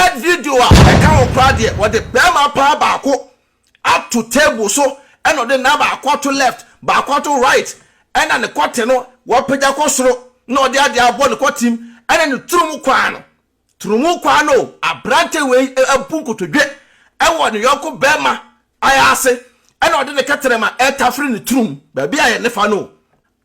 third video a eka wo kra de wo de bema pa baako up to table so eno de na baako to left baako to right ena ne kote no wo pagya ko soro na ode ade abo ne kotim ena ne turumu kwa no abrante we apunkotodwe ewo ne yoko bema ayase ena ode ne katerema Tafrɛ Trumu ba bia ye ne fa no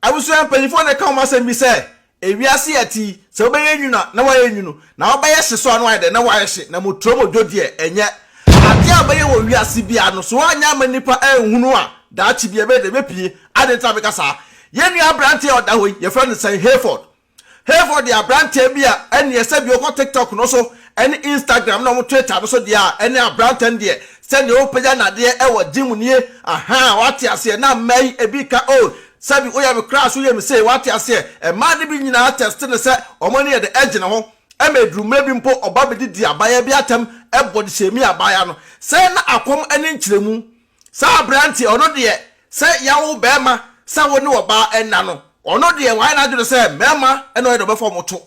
abusu ampanifo ne ka o bi se ewiase ati se obeye nwuna na waye nwunu na obeye hyeso anu ayde na waye hye na motromo dodie enye ade abaye wo wiase bia no so anya manipa ehunu a daachi bia be de bepie ade nta bekasa yenu abrante oda hoyi ye friend say Hayford ya abrante bia ene ye se bi okọ TikTok no so ene Instagram no mo Twitter no so dia ene abrante de se ne opagya na de ewo gym nie aha wate ase na mai ebika o sabi oya be crash oya me say wate ase e ma de bi nyina test ne se omoni ye de edge ne ho e medru mebi mpo oba be di abaya bi atam e body shemi abaya no se na akom ene nkyeremu sa abrante ono de se yawo be ma sa wo ne oba enna no ono de why na do say mema eno e do be form to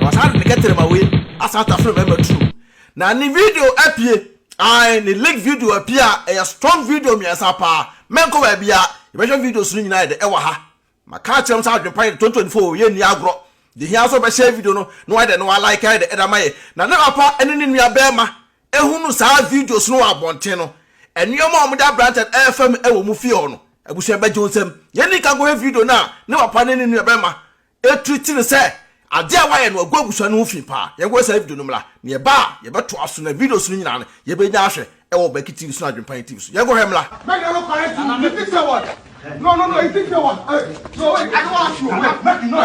wasa de ketere ma we asa Tafrɛ Trumu na ni video apie ni link video apie a strong video mi asa pa menko ba bia e be video sunu nyina de e wa ha maka chem sa Adwenepahene 2024 ye ni agro de hia so be share video no no why de no like de e da maye na na papa ene ni nua be ma ehunu sa video sunu wa bonten no enuoma omo da branch FM e wo mu fie ho no abusu be jonsem ye ni ka go video na ne papa ne ni nua be ma e treat ne say ade a waye no aguagusu no fi pa ye go say video no mla ne ba ye beto aso na video sunu nyina no ye be nya ahwe e wo ba kitiri sunu Adwenepahene TV so ye go hemla make no correct you think say what no you think say what no wait I don't want you make no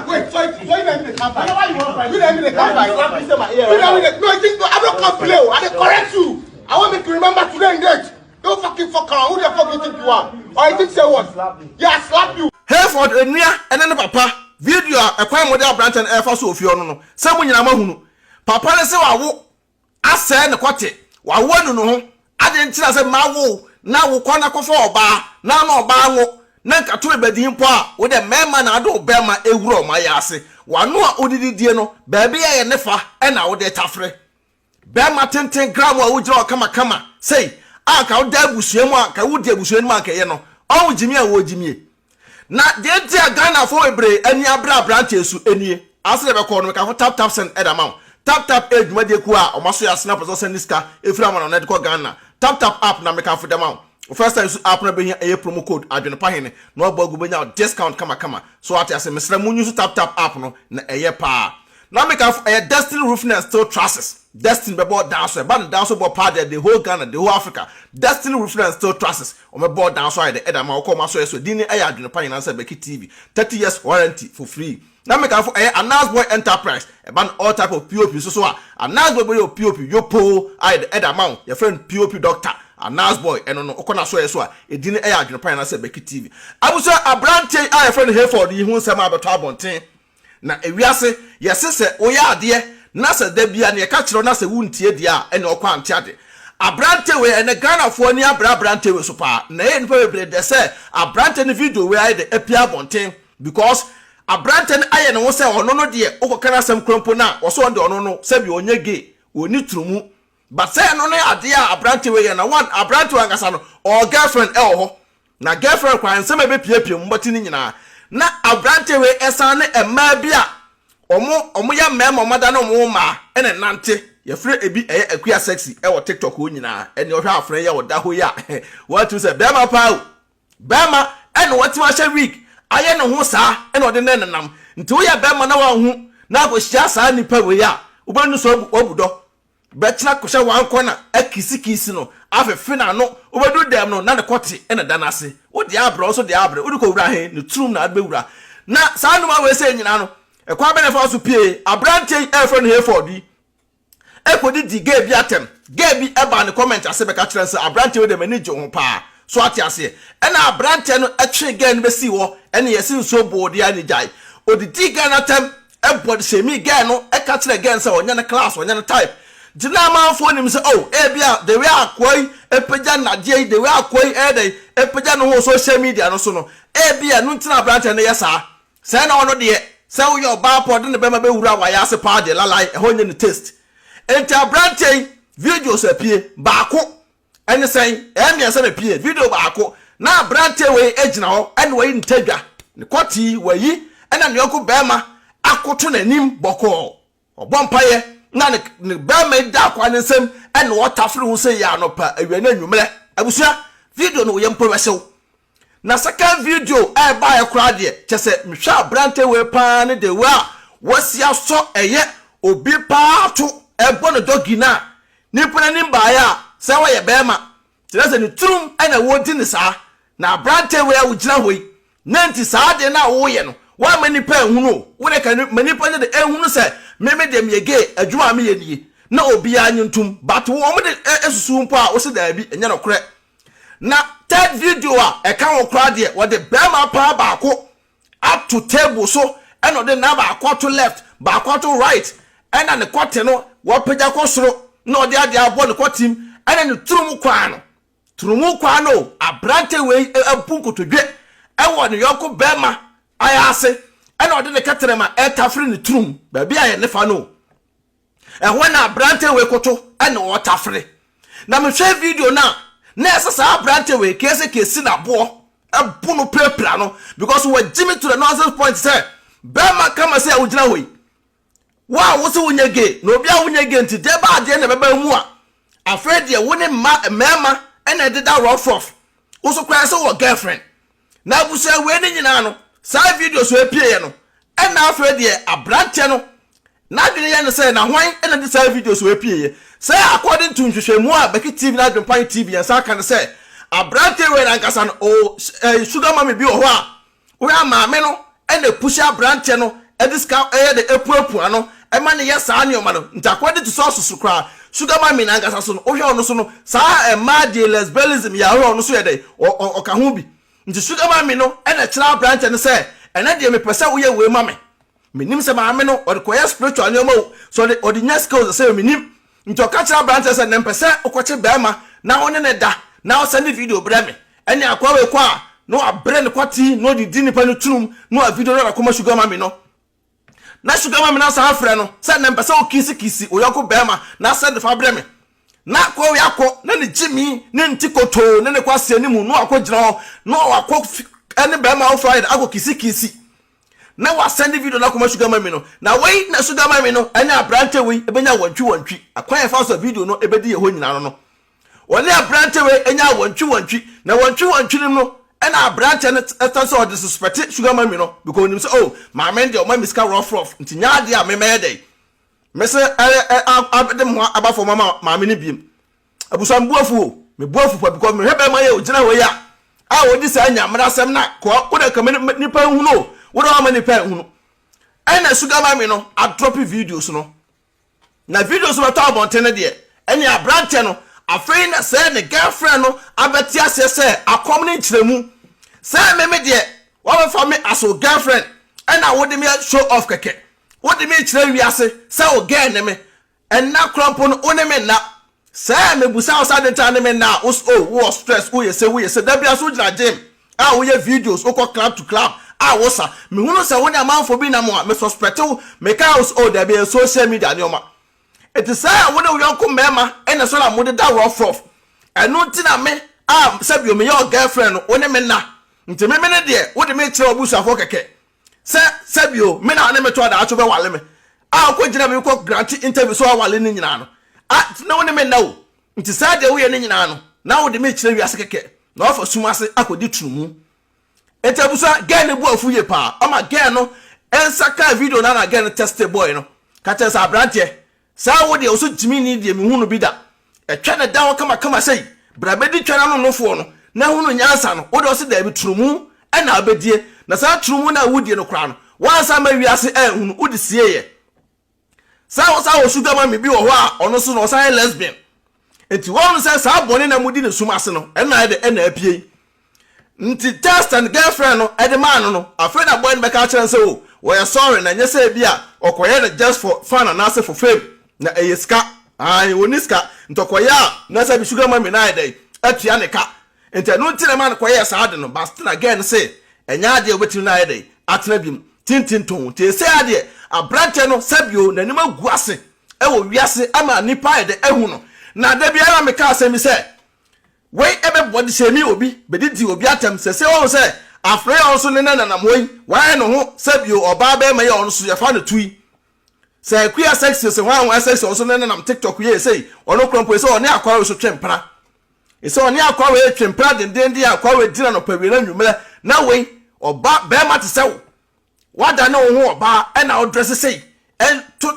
wait so you let me come back why you want fight you let me come back slap me my ear no I think I don't complain I dey correct you I want make you remember today and date don't fucking fuck around who the fuck you think you are or you think say what yeah slap you Hayford enua ene ne papa video a ekwan model branch and air so ofio no se mu nyina mahunu papa ne se wawo ase ne kote wawo nu no ho ade ntira se mawo na wo kwana kofo oba na na oba anwo na nkato ebedin po a wo de mema na ado obema ewuro ma ya ase wano a odididie no ba bia ye ne fa e na wo de Tafrɛ bema tenten gram a wo gira kama sei aka wo da abusuamu aka wo di abusuamu aka ye no o jimi a wo jimi na de dia Ghana for ebre ani abra branch esu enie asere be ko no ka tap send edamount tap edwuma de ku a o maso ya snap so send niska efira ma na de ko Ghana tap app na me ka for dem out first time app na be hia e promo code Adwenepahene no obagu be nya discount kama so ati ase mesra munyu so tap app no na eye pa na me ka for Destiny roofing and steel trusses Destiny be board down so but down so board part the whole Ghana the whole Africa Destiny roofing and steel trusses o me board down so the edama o come so dini Adwenepahene answer be TV 30 years warranty for free na me ka for Announce Boy Enterprise e ban all type of POP so Announce Boy POP yo po the edama your friend POP doctor Announce Boy eno no okona so dini Adwenepahene answer be TV abuso abrante your friend Hayford yi hu nsema abeto abonten na ewiase yesese oya ade na se da bia ne ka kiro na se wuntie dia ene okwa ante ade abrante we ene Ghana fo ni abrante we so pa na e npa bebre de se abrante ne video we aye de apia bonten because abrante ne aye ne wo se ono no de okokana sam krompo na wo so onde ono no se bi onye ge oni Trumu but se no ne ade a abrante we ye na one abrante we ngasa no or girlfriend e ho na girlfriend kwan se me be piepie mboti ni nyina na abrante we esane ema bia omo ya mema mada no mo ma ene nante ye frɛ ebi akua sexy e wo TikTok o nyina ene o hwa afre ya wo da ho ya what to say bema pa bema ene wati ma hye week aye no ho saa ene o de nenam nti wo ya bema na wa hu na go hia saa nipa we ya ubanu so obudo betena ko hye wan kona akisi no afefe na no obedu dem no na ne kote ene danase wo de abro so de abre wo de ko wura he ne Trumu na adbe wura na saa no ma we se nyina no ekwa benefa so pie abrante efre no Hayford yi ekodi di gay bi atem gay bi eba ne comment ase be ka kire se abrante we de mani je ho pa so ate ase ena abrante no etwe gay no be si wo ene yesi nso boodi ani jai odidi gay na tem ebodi semi gay no e ka kire gay se onya ne class onya ne type jina ma fo nim se oh e bia the way akoi epeja na die the way akoi e dey epeja no ho social media no so no e bia no ntina abrante no yesa se na ono de se wo yo ba pod ne be ma be wura wa ya se pa de lalai e ho nye ne taste enti abrante videos apie baako ene sen emiasa na pie video baako na abrante we agina ho ene we ntadwa ne kwati wayi ena ne yoko bema akoto nanim boko obompaye na ne bema da kwa ne nsem ene wo tafre wo se ya no pa awie na nwumre abusua video no woyɛm pɔwɛsew na second video e ba ye kra de kyese mhwa abrante we pa ne de wa wasia so eye obi pa to ebo no dogi na nipa na nimba ya se wo ye bema kyerese ne turum ena wo di ne saa na abrante we wo gyina hoi na nti saa de na wo ye no wa manipa ehunu wo ne kan manipa de ehunu se meme de miege adwuma me ye nie na obi anyuntum but wo mo de esusu mpo a wo se da bi enya no korɛ na third video a e kan wo kra de wo de bema pa baako up to table so eno de na baako to left baako to right ena ne kote no wo pagya ko soro na ode ade abo ne kotim ena ne turumu kwa no abrante we apunkotodwe ewo ne yoko bema ayase ena ode ne katrema Tafrɛ ne Trumu ba bia ye ne fa no ehwe na abrante we koto ena wo Tafrɛ na me hwe video na esasa abrante we kesi na bo ebu no prepra no because we jimmy to the nonsense point say bema kama say ugina hoi wa wo se wonye ge na obi a wonye ge nti de ba ade na beba mu a afred ye woni mema ena de da rough wo so kwai se wo girlfriend na busa we ni nyina no sa video so apie ye no ena afred ye abrante no na dwene ye no say na hwan ena de sa video so apie ye say according to nhwehwemu a Beki TV na Adwenepahene TV yan sa kan say abrante we na nkasa no o sugar mama bi wo ho a we amaame no ena push abrante no ediska de epuapu ano ema ne ye saa ne o ma no nta according to source so kra sugar mama na nkasa so no o hwe ono so no saa ema de lesbianism ya hwe ono so ye de o ka ho bi nti sugar mama no ena kira abrante no say ena de me pese wo ye we mama menim se maame no o de koya spiritual ne o ma so de o de nya skills say menim nti o ka kira abrante say ne pese o ko che bema na one ne da na o send video bra me ene akwa we kwa no abre ne kwati no di nipa no tunum no a video na akoma sugar mama no na sugar mama na sa afre no say ne pese o kisi o yoko bema na send fa bra me na kwa we akọ na ne jimi ne ntikoto ne kwase animu no akọgyina no akọ ene bema o friday akọ kisi na wa send video na akoma sugar mama no na we na sugar mama no ene abrante we ebenya wantwi akwan fa so video no ebedi ye ho nyina no woni abrante we enya wantwi na wantwi nim no ena abrante no etanso o disrespect sugar mama no because nim say oh my man dey o ma miska rough nti nya de a me dey me say abedem ho abafo mama me ne biem abusan buafu me buafu pa because me hebe ma ye ogina ho ya a wodi sa nya mra sem na ko da ka nipa hu no wo da ma nipa hu no ena sugar mama no a drop videos no na videos no ta abontene de enya abrante no afei na say ne girlfriend no abeti ase say akom ne nkyeremu say me de wo be for me as o girlfriend ena wo de me show off keke wo de me kyerɛ wiase say o girl ne me enna krompo no one me na say me busa o sa de tan me na wo stress wo ye say da bia so gyina gym a wo ye videos wo club to club a wo sa me hunu say wo ne amanfo bi na mo a me suspect wo me ka wo da bia social media ne oma it is say wo ne yonko mema ena so na mo de da rough eno ntina me sabio me your girlfriend no one me na nti me ne de wo de me kyerɛ obusuafo keke sabio me na ne me to da acho be wale me ko gina me ko grant interview so wale ni nyina no na wo ne me na wo nti say de wo ye ni nyina no na wo de me kyerɛ wiase keke na ofo sumase akodi Trumu etabusa girl ne bu afu ye pa ama girl no ensa ka video na girl test boy no ka tell sa brante sa wo de oso jimi ni de me hunu bi da etwa na da wo kama sei bra bedi twa na no fo no na hunu nyansa no wo de oso da bi Trumu na abedie na sa Trumu na wudie no kra no wansa ma wiase hunu wo de sie ye sa wo sugar mama bi wo ho a ono so no sa lesbian enti wo no sa bone na mudi ne sumase no na apie nti test and girlfriend no ede man no afraid na boy be ka kire say o we are sorry na nyese bia okoye just for fun and as for fame na eyeska woniska ntokoya na say sugar mama na ede atua ne ka enti no ntire man koye sa ade no but na again say enya ade obetimi na ede atena bim tintin ton te say ade abrante no sabio na nima guase wo wiase ama nipa de ehu no na da biara me ka asemi se we ebe body shemi obi bedidi obi atem se wo se afre onso ne nanam hoyi wan no ho sabio oba be ma ye onso ye fa no tui se kuya sexy se wan sexy onso ne nanam TikTok ye sei ono krompo se oni akwa so twempra ese oni akwa we twempra denden dia akwa we dina no pawira nwumle na we oba be ma te se wada na ho oba e na o dress sei en to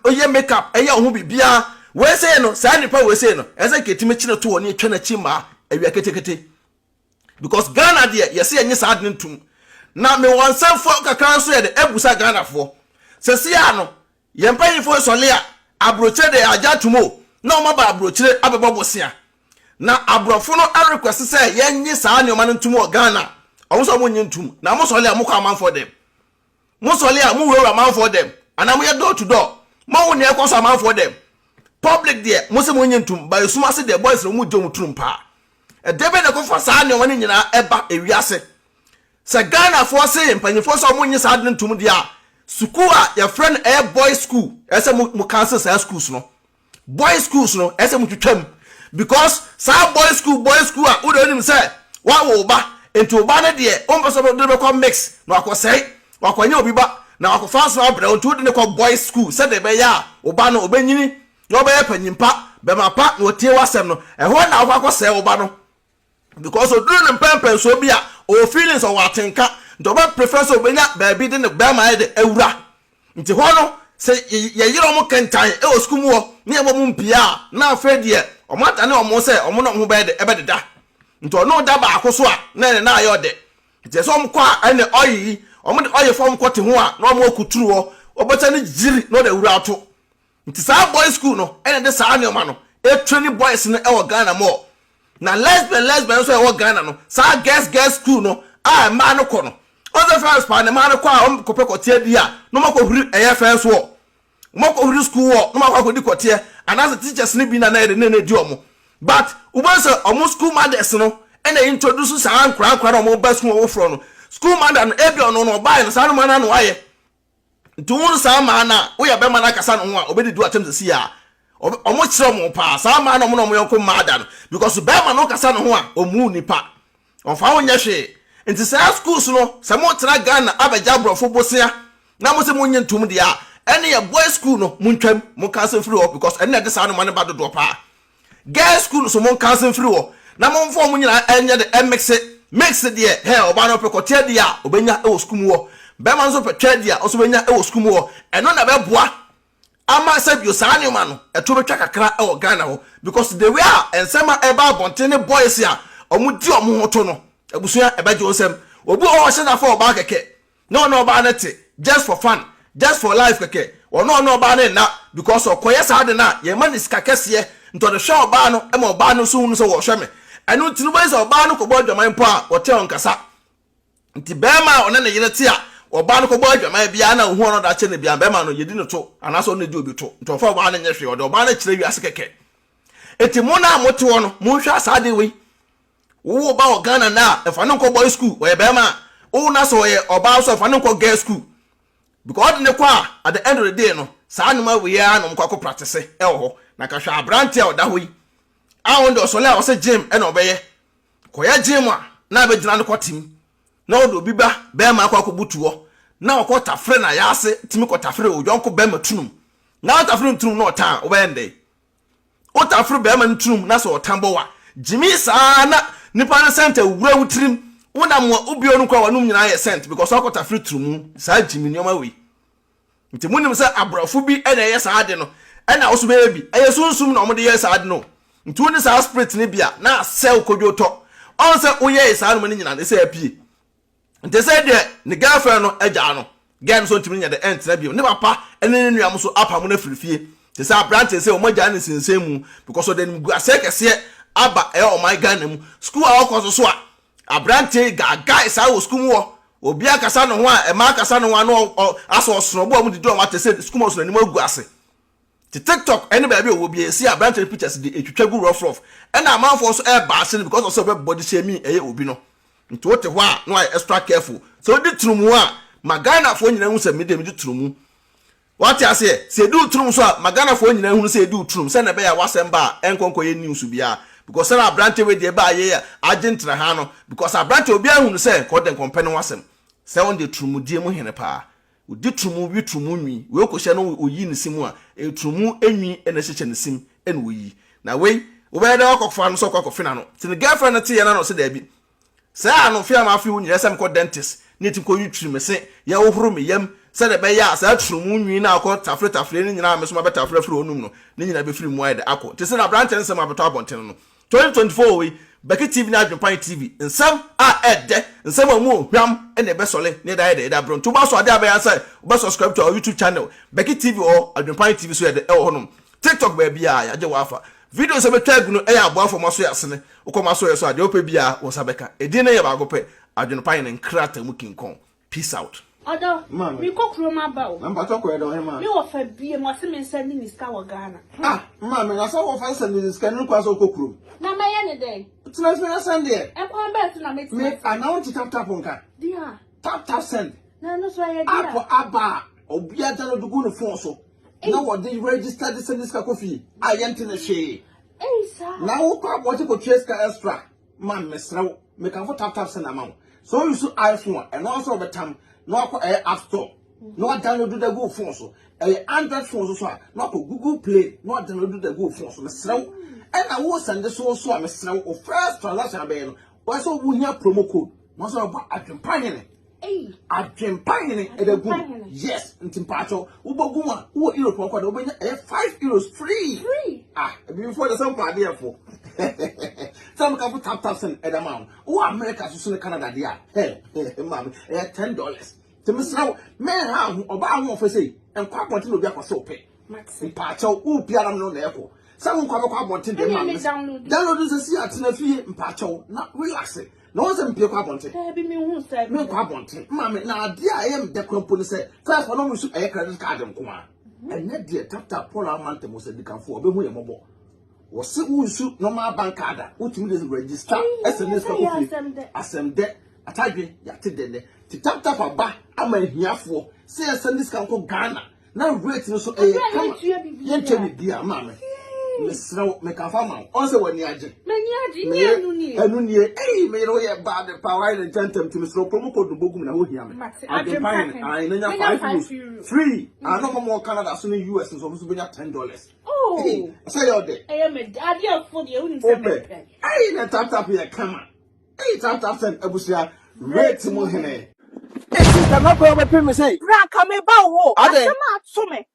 oye makeup e ya ho bibia we say no say nipa we say no ese ketime chine to oni twa na chima awia ketekete because Ghana there yes enye sad ntum na me wonsam fo kakran so ye de ebusa Ghana fo sese ya no ye mpanyi fo sole a abroche de aja tumo na o maba abroche abebobosia na abrofo no a request say ye enye saa ne o man ntum o Ghana o so mo nyi ntum na mo sole a mo kwa man for them mo sole a mo we man for them ana mo ye door to door mo woni e kwaso man for them public there mo se mo nyi ntum by suma se the boys no mo jom trumpa e debe na ko fa saa ne woni nyina eba ewiase se Ghana for say mpanyifo so mo nyi saa de ntum dia school a your friend a boy school ese mo cancel saa schools no boy schools no ese mo twetwam because saa boy school a wo do nim say wa wo ba enti oba ne de o mpo so do be ko mix na akosai wakwanya obi ba na wakofa so abra onto de ne ko boy school se de be ya oba no obanyini no be panyimpa be mapa na otie wasem no ho na akosai oba no because oduru ne mpempen so bi a o feelings o watenka ndo ba prefer so obenya baby de ne be ma de awura nti ho no se ye yiro mo kentan e o school mo ne e mo mpia na afedie o mata ne o mo se o mo no ho be de ebe deda nti ono da ba akoso a na ayo de nti so mo kwa ene oyi o mo de oyi form kwete ho a na o mo kuturu ho obota ne jiri no de wura ato nti sa boy school no ene de sa ne ma no e training boys no e wo Ghana mo na lesbian so e wo Ghana no sa girls school no a ma no ko no o the first pa ne ma no kwa o ko pe ko tie dia no ma ko huri e first wo mo ko huri school wo no ma ko di ko tie anasa teachers ne bi na na ne di omo but ubanse omo school mothers no ene introduce sa ankra omo ba school wo fro no school mother no ebi ono no buy no sa no mana no aye ntuun sa ma na wo ya be mana kasa no ho a obedi do atem se ya omo kire mo pa sa ma na mo no mo yonko mother no because be ma no kasa no ho a omu nipa onfa wo nya hwe nti sa schools no sa mo tra Ghana abaja brofo bosia na mo se mo nye ntum dia ene ye boy school no mo ntwam mo cancel free work because ene de sa no man ba do pa girls school so mo cancel free work na mo mfo mo nyina enye de mix de he oba no pekote dia obenya e wo school wo be man so petwa dia o so benya e wo school wo eno na be boa ama sabio sa ne ma no eto betwa kakra e wo Ghana ho because the way ensema eba bontene boys a omudi omo hoto no ebusua ebaje onsem obi o hye na for oba keke no oba na te just for fun just for life keke no oba na because okoye sa de na ye man iska kese nto de hwe oba no e ma oba no so hunu so wo hwe me enu tinu boys oba no ko bo adwaman po a wote onkasa nti bema ona ne yire te a oba no ko bo adwaman bia na hu ono da che ne bia bema no yedi no to anaso ne di obi to nto fa oba na nye hwe o oba na kire wi ase keke eti mo na mote wo no mo hwe asa de we wo ba o Ghana na e fa no ko boy school we bema o na so ye oba so fa no ko girl school because ne kwa at the end of the day no sa anuma we ya no mkwa ko practice e ho na ka hwa abrante o da ho yi a won do so le o se gym e na obeye ko ya gym a na be gina no kwatim na o do biba be ma akwa ko butuo na o ko tafre na ya ase timi ko tafre o jonko be ma tunum na o tafre tunum na o tan o be ndey o tafre be ma tunum na so o tambo wa jimi sa na nipa na center wura wutrim wona mo obio no kwa wanum nyina ye cent because o ko tafre trumu sa jimi nyoma we nti munim se abrafo bi ena ye sa ade no ena oso be bi eye sunsum na omde ye sa ade no nti woni sa spirit ne bia na sell kodwo to on se oye sa no nyina ne se apie nti se de ne girlfriend no agya no gen so ntimi nya de ent na bi ne papa ene ne nuam so apa mo na firifie nti se abrante se o magya ne sinsemu because o de ne gu ase kese aba e o my Ghana mu school a okoso so a abrante ga sa wo school wo obi akasa no ho a e ma akasa no ho no aso osoro bo mu dido o mate se school mo so ni magu ase ti TikTok any baby o bi esi abrante pictures di etwetwa gu rough e na amanfo so e ba ase because of so body shame e obi no nti wote ho a no extra careful so di trumu a ma Ghana fo nyina hu se me dem di trumu What I say do Trumu so magana for nyina hu say do Trumu say na be ya wasem ba enkonko ye news bia because say na brante we dey ba ye Argentina ha no because abrante obi ahunu say ko den kompe no wasem say on the Trumu die mu hene pa odi Trumu wi Trumu nwi we ko hye no oyi ne simu a e Trumu enwi ene hye ne sim ene oyi na we wo be da okofo no so okofo na no tin girlfriend no te ye na no say da bi say anu fi am afi hu nyina sem ko dentist ni tin ko yi Trumu say ye wo huru me yam said the beya sa Trumu nwi na akọ Tafrɛ ni nyina meso ma beta Tafrɛ onum no ni nyina be firi mu ayde akọ te se na brante nsem abeto abonten no 2024 we Bɛshyɛ TV na Adwenepahene TV nsem a ede nsem amu hwam ene be sole ne da da bron to ba so ade abeya say be subscribe to our YouTube channel Bɛshyɛ TV or Adwenepahene TV so ede e wo honum TikTok ba bia ya je wafa videos e be tag no e ya aboafo maso yasene ukomaso yeso ade opa bia wo sabeka edi na ye ba gope Adwenepahene nkrata mu kinkon peace out. Odo, mi ko kroma ba o. Na mpato ko edo he ma. Mi wo fa bie mo se me send ni ska wo Ghana. Ah, ma me na so wo fa send ni ska ni kwa so ko krom. Na ma ye ne dey. Tina me send there. E kwa be to na me. Me announce tap nka. Dia. Tap send. Na no so ye dia. Apo aba obia da no dugu ne phone so. Na wo dey register the send ska kofi. Ayente na hwe. Sa. Na wo kwa bo ko trace ka extra. Ma me srew. Me kan for tap send amount. So you so iPhone and also betam no app store no download the go phone so Android phone so no Google Play no download the go phone so mesrew and I was send so mesrew o first transaction be no we so we hear promo code no so about Adwenepahene Adwenepahene e go yes ntimpacho wo bogu a wo Europe kwa do benya €5 free before the some party for some can tap send at amount wo America so Canada dia mama $10 to miss now man how oba ho for say en kwa ponte no bia kwaso pe mpacho wo biara no na eko some kwa ponte de mama download this see atena fie mpacho na relax na won se mpie kwa ponte bi mi hu say me kwa ponte mama na dia ayem de kwampo ni say first for no musu credit card nkoma enya dia tap Paul amante mo se dikanfo obehu ye mobo wo se unsu normal bank card utimi dey register SMS for coffee asem de atadwe ya te de ti tap aba ama hiafo se send this kan ko Ghana na rate no so kama ye twa bibia mama mesrew me ka fa ma on se wani age ni anu ni me ro ye bad power and gentem ti mesrew promo code bogum na ho hia me Adwenepahene ai na nya €5 free no more Canada so ni US so so benya $10 say your day me ade for the uni se me ai na tap ye kama tap send abusia rate mu hene sister na ko be me say bra ka me ba wo asema ato me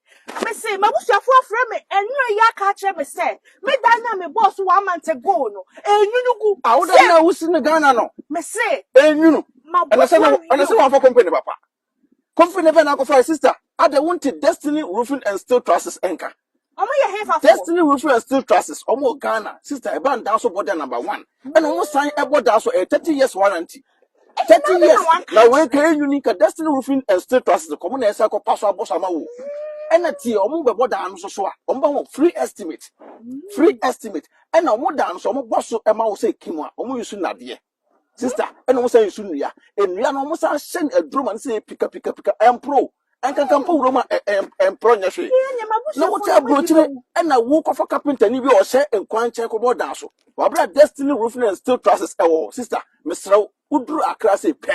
me say mabusuafo afre me enyu ya ka kire me say me dan na me boss 1 month ago no enyunugu awu dan na wusi ne Ghana no me say enyunu ana say wa for company papa company be na ko for sister ade wanted Destiny Roofing and Steel Trusses enka omo ye Hayford Destiny Roofing and Steel Trusses omo Ghana sister e ban down so border number 1 and omo sign e border so 30 years warranty 30 years na we can unique Destiny Roofing and Steel Trusses the common esa ko pass aboss amawo ena tie omo be border no so a omo ba free estimate ena omo dan so omo boss e ma wo say kimu a omo yusu nade sister ena omo say yusu nua enua no omo sa shen adroma no say pika empro enkan kan po roma empro nya hwe na wo tia brochire ena wo kofa carpenter ni bi o hye enkwanche ko border so wa bra Destiny Roofing and Steel Trusses ewo sister mesrew udru Accra say pe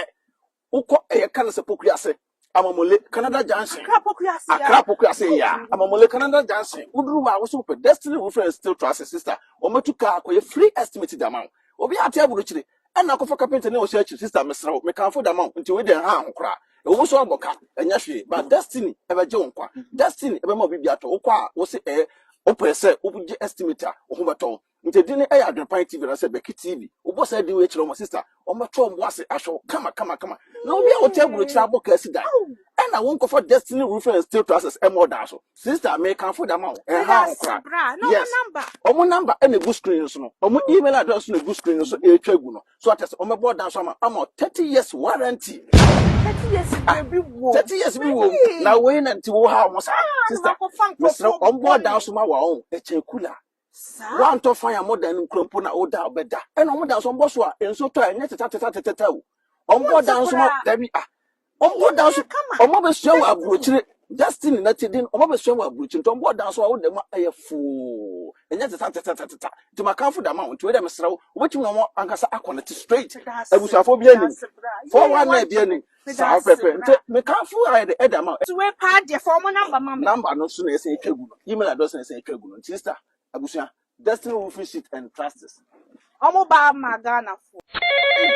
uko kan se pokuase amamole Canada Junction Accra pokuase ya amamole Canada Junction udru wa wo so pe Destiny Roofing and Steel Trusses sister o matuka akoye free estimate da man obi ate aburo ena kofa carpenter ni o hye sister mesrew me kan fo da man nti we den ha honkra e wo so aboka enya hwe but Destiny ebe je wonkwa Destiny ebe ma bibia to ukwa wo se opese obuge estimator wo ho beto nti dine Adwenepahene TV na se Bɛshyɛ TV wo bo say di we kire mo sister o mato mo ase ahwo kama na obi a wo te aburo kire aboka asida ena won for Destiny Roofing and Steel Trusses e mo da so sister me kan fo da ma ha honkra yes number omo number e na go screen so no omo email address na go screen so e twa gu no so atese omo board dan so ama 30 years warranty 30 years bi wo na we na nti wo ha mo sa sister mesro on board down so ma wa on e che kula one to fire more than krompo na oda obeda e no mo dan so mbo so a enso to enye teta on board down so ma da bi on board down so omo be so wa abrochire Destiny na tidin o ba so wa bruchi nto bo dan so wo dem ayefo enya tata ti makanfo da ma won we dem srew wo betimi no ankasa akonnect straight abusuafo bi anim for one na bi anim sa pepe nte mekanfo ayede edama we pa de for mo number no so na ese etwagu no email address na ese etwagu no sister abusua Destiny will fish it and trust us omo ba ma Ghana fo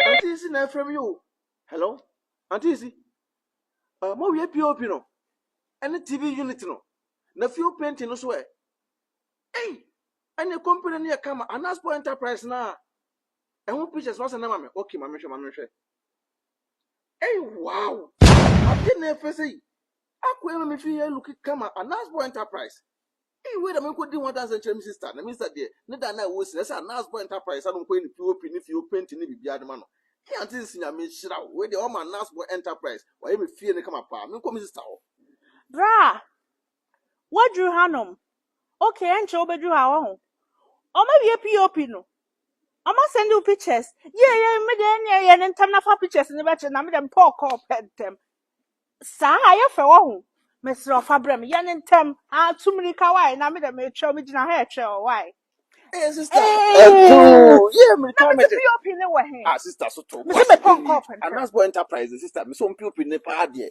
auntie isi na from you hello auntie isi mo we POP no any TV unit no na few painting no so any company near kama Anaspo Enterprise na who pictures was na mama okay mama hwe wow I didn't ever say akwa me fi look kama Anaspo Enterprise wait a minute go di 1000 chem sister na mister there ne da na wo si na say Anaspo Enterprise anu ko ni POP ni fi painting ni bibia de ma no anti sinya me hira we de o ma Anaspo Enterprise wa ye me fi ne kama pa me ko me sister o bra what drew hanom okay enche obedru ha wo o ma wie POP no o ma send you pictures yeah me de ne ntam na fa pictures ne be che na me dem talk up pentem sa ya fe wo ho mesro fa brem ye ntam a tumrika why na me dem e twa me gina ha e twa why sister yeah me come me POP ne wo he sister so to me say me talk up Anaspo Enterprise sister me so POP ne pa de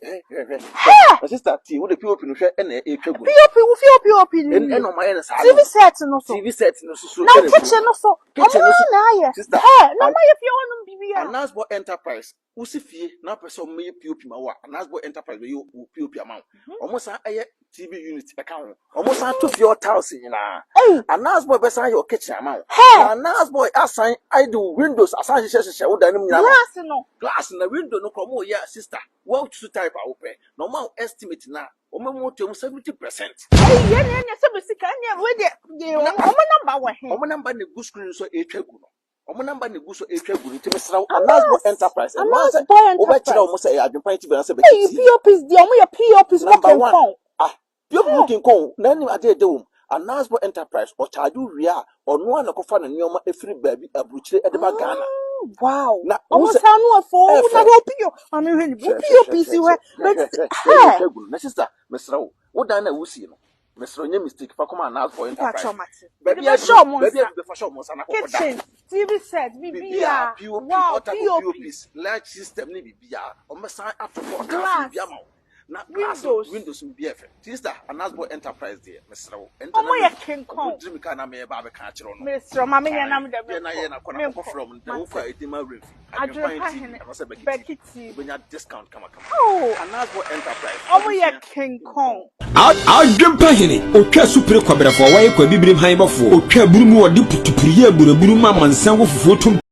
sister ti wo de POP no hwe na e twagu POP ni no ma ye na sa TV set no so na kitchen no so na aye sister na ma ye fie wonu bibia Anaspo Enterprise usifie na person me POP ma wa Anaspo Enterprise be yo POP ama omo sa aye TV unit e ka ho omo sa to fie house nyina Anaspo be sa your kitchen ama na Anaspo assign I do windows assign hye wo dan nim nyina glass na window no ko mo ya sister what to type a wo pe no ma estimate na omo mo to 70% ye se be sika nya we de omo number wa he omo number ne good screen so e twagu no omo number ne gu so etwa guru ntimi sraw Anaspo Enterprise and once obekira omo say adwenpan ti be na say be POPs di omo ye POPs number 1 POP looking kon na ni ade de wom Anaspo Enterprise o charge wi a ono na kofa na neoma efiri baabi abuchire e de ba Ghana wow na omo sa no afo na go PO ami hwe ni POPs we etwa guru na sister mesraw wo dan na wusi no Mr. Onye mistake fa come Anaspo Enterprise. Baby be for sure mo sana ko da. TV set bibia. Wow, POPs, large system ni bibia. O me san atofo ka bibia ma. Na Windows bi efe. Sister Anaspo Enterprise there, Mr. Omo ye King Kong. Dream ka na me ba be ka kire no. Mr. Mama ye na me da be. Ye na kona ko from the wo fa edima review. Adwenepahene. Bekiti. Benya discount kama. Oh, Anaspo Enterprise. Omo ye King Kong. Adwenepahene otwa supre kwabrafo waye kwa bibrim han bafo otwa burumu wode putupuriye buraburu ma mansan wo fufuo